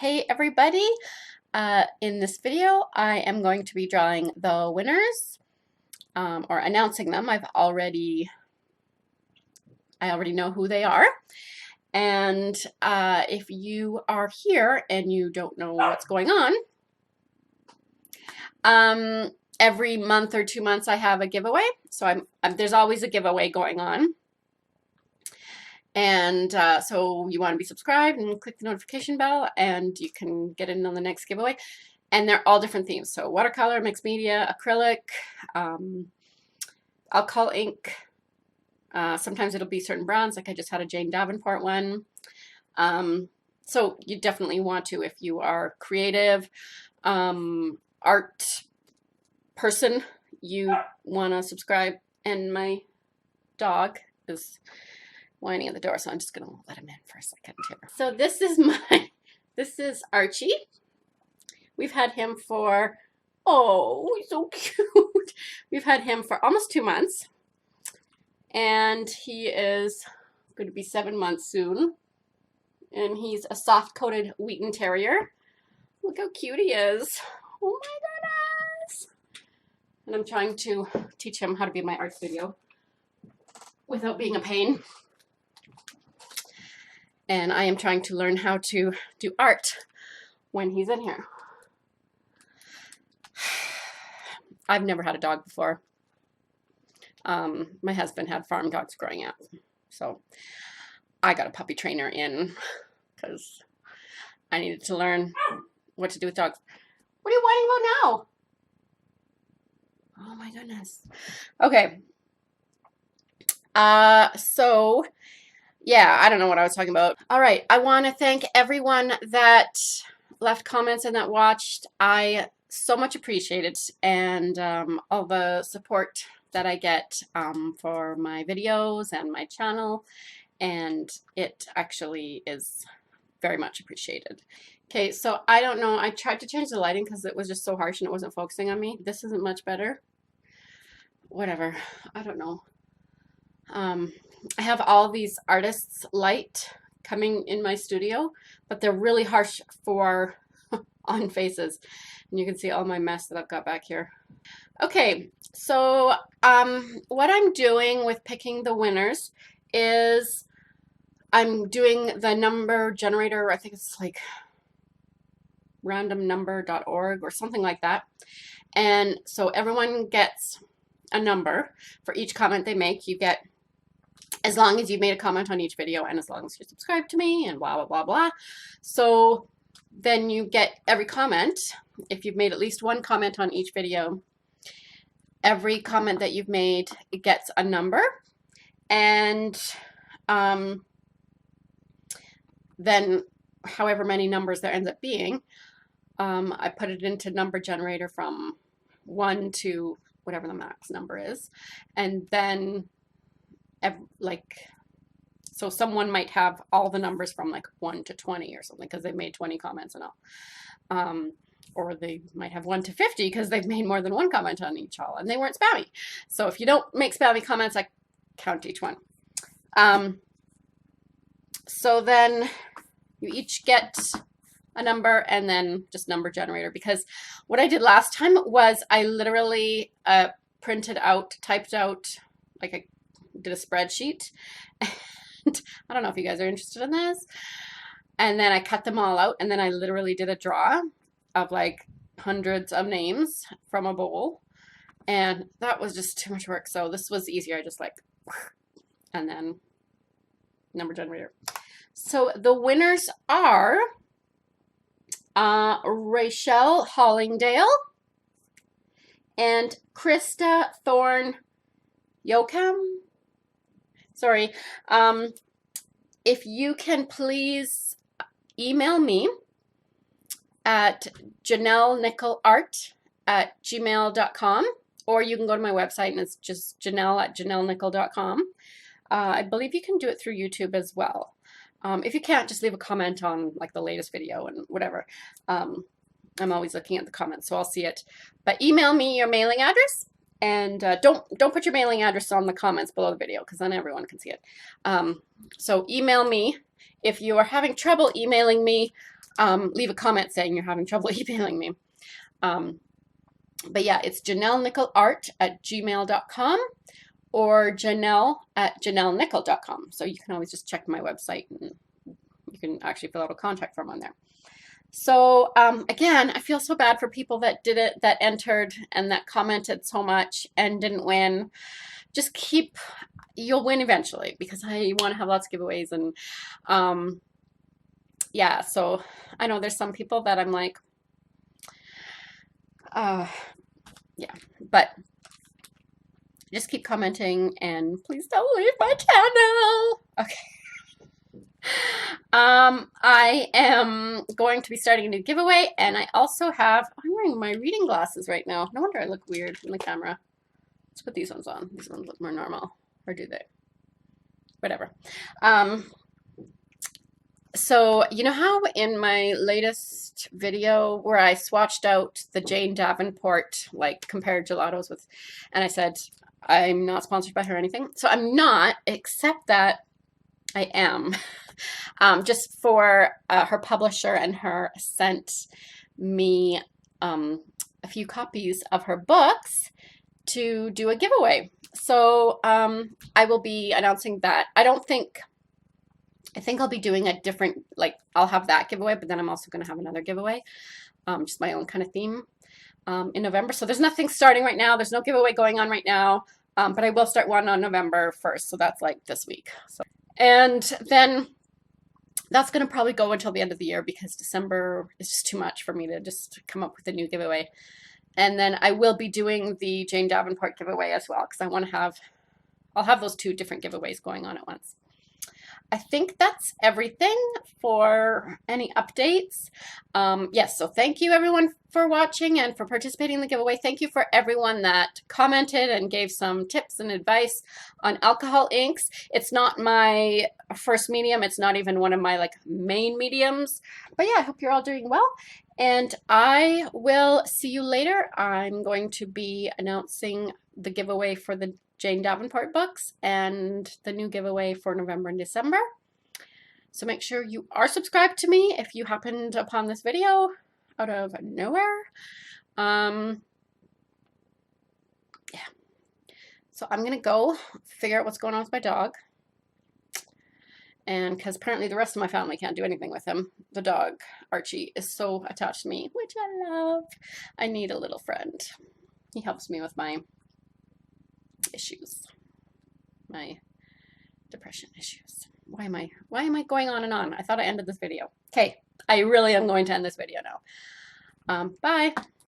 Hey everybody, in this video I am going to be drawing the winners or announcing them. I already know who they are, and if you are here and you don't know what's going on, every month or 2 months I have a giveaway, so there's always a giveaway going on. And so you want to be subscribed and click the notification bell and you can get in on the next giveaway. And they're all different themes. So watercolor, mixed media, acrylic, alcohol ink. Sometimes it'll be certain brands, like I just had a Jane Davenport one. So you definitely want to, if you are creative, art person, you want to subscribe. And my dog is whining at the door, so I'm just gonna let him in for a second here. So this is Archie. We've had him for, oh, he's so cute. We've had him for almost 2 months, and he is going to be 7 months soon. And he's a soft-coated Wheaten Terrier. Look how cute he is. Oh my goodness! And I'm trying to teach him how to be in my art studio without being a pain. And I am trying to learn how to do art when he's in here. I've never had a dog before. My husband had farm dogs growing up, so I got a puppy trainer in because I needed to learn what to do with dogs. What are you whining about now? Oh my goodness. Okay. So yeah, I don't know what I was talking about. All right, I want to thank everyone that left comments and that watched. I so much appreciate it, and all the support that I get for my videos and my channel, and it actually is very much appreciated. Okay, so I don't know. I tried to change the lighting because it was just so harsh and it wasn't focusing on me. This isn't much better. Whatever. I don't know. I have all these artists' light coming in my studio, but they're really harsh for on faces. And you can see all my mess that I've got back here. Okay, so what I'm doing with picking the winners is I'm doing the number generator. I think it's like randomnumber.org or something like that. And so everyone gets a number for each comment they make. You get, as long as you made a comment on each video and as long as you're subscribed to me and blah, blah, blah, blah. So then you get every comment. If you've made at least one comment on each video, every comment that you've made gets a number. And then however many numbers there ends up being, I put it into number generator from 1 to whatever the max number is. And then so someone might have all the numbers from like 1 to 20 or something because they've made 20 comments and all. Or they might have 1 to 50 because they've made more than one comment on each all and they weren't spammy. So if you don't make spammy comments, I count each one. So then you each get a number and then just number generator, because what I did last time was I literally typed out, like I did a spreadsheet. And I don't know if you guys are interested in this. And then I cut them all out and then I literally did a draw of like hundreds of names from a bowl. And that was just too much work. So this was easier. I just like, and then number generator. So the winners are Rachel Hollingdale and Krista Thorne Yoakum. Sorry. If you can please email me at janellenickelart@gmail.com, or you can go to my website and it's just janelle@janellenickel.com. I believe you can do it through YouTube as well. If you can't, just leave a comment on like the latest video and whatever. I'm always looking at the comments, so I'll see it. But email me your mailing address, and don't put your mailing address on the comments below the video because then everyone can see it. So email me. If you are having trouble emailing me, leave a comment saying you're having trouble emailing me. But yeah, it's janellenickelart@gmail.com or janelle@janellenickel.com. So you can always just check my website and you can actually fill out a contact form on there. So again, I feel so bad for people that did it, that entered and that commented so much and didn't win. Just you'll win eventually, because I want to have lots of giveaways. And yeah, so I know there's some people that I'm like, yeah, but just keep commenting and please don't leave my channel. Okay. I am going to be starting a new giveaway, and I also have, I'm wearing my reading glasses right now. No wonder I look weird in the camera. Let's put these ones on. These ones look more normal. Or do they? Whatever. So you know how in my latest video where I swatched out the Jane Davenport, like compared gelatos with, and I said I'm not sponsored by her or anything. So I'm not, except that I am. Just for her publisher and her sent me a few copies of her books to do a giveaway. So I will be announcing that. I think I'll be doing a different, like I'll have that giveaway, but then I'm also going to have another giveaway, just my own kind of theme in November. So there's nothing starting right now. There's no giveaway going on right now, but I will start one on November 1st. So that's like this week. So, and then that's going to probably go until the end of the year, because December is just too much for me to just come up with a new giveaway. And then I will be doing the Jane Davenport giveaway as well, because I want to I'll have those two different giveaways going on at once. I think that's everything for any updates. Yes, so thank you everyone for watching and for participating in the giveaway. Thank you for everyone that commented and gave some tips and advice on alcohol inks. It's not my first medium. It's not even one of my like main mediums. But yeah, I hope you're all doing well. And I will see you later. I'm going to be announcing the giveaway for the Jane Davenport books and the new giveaway for November and December. So make sure you are subscribed to me if you happened upon this video out of nowhere. Yeah. So I'm gonna go figure out what's going on with my dog. And because apparently the rest of my family can't do anything with him. The dog, Archie, is so attached to me, which I love. I need a little friend. He helps me with my issues, my depression issues. Why am I going on and on? I thought I ended this video. Okay, I really am going to end this video now. Bye.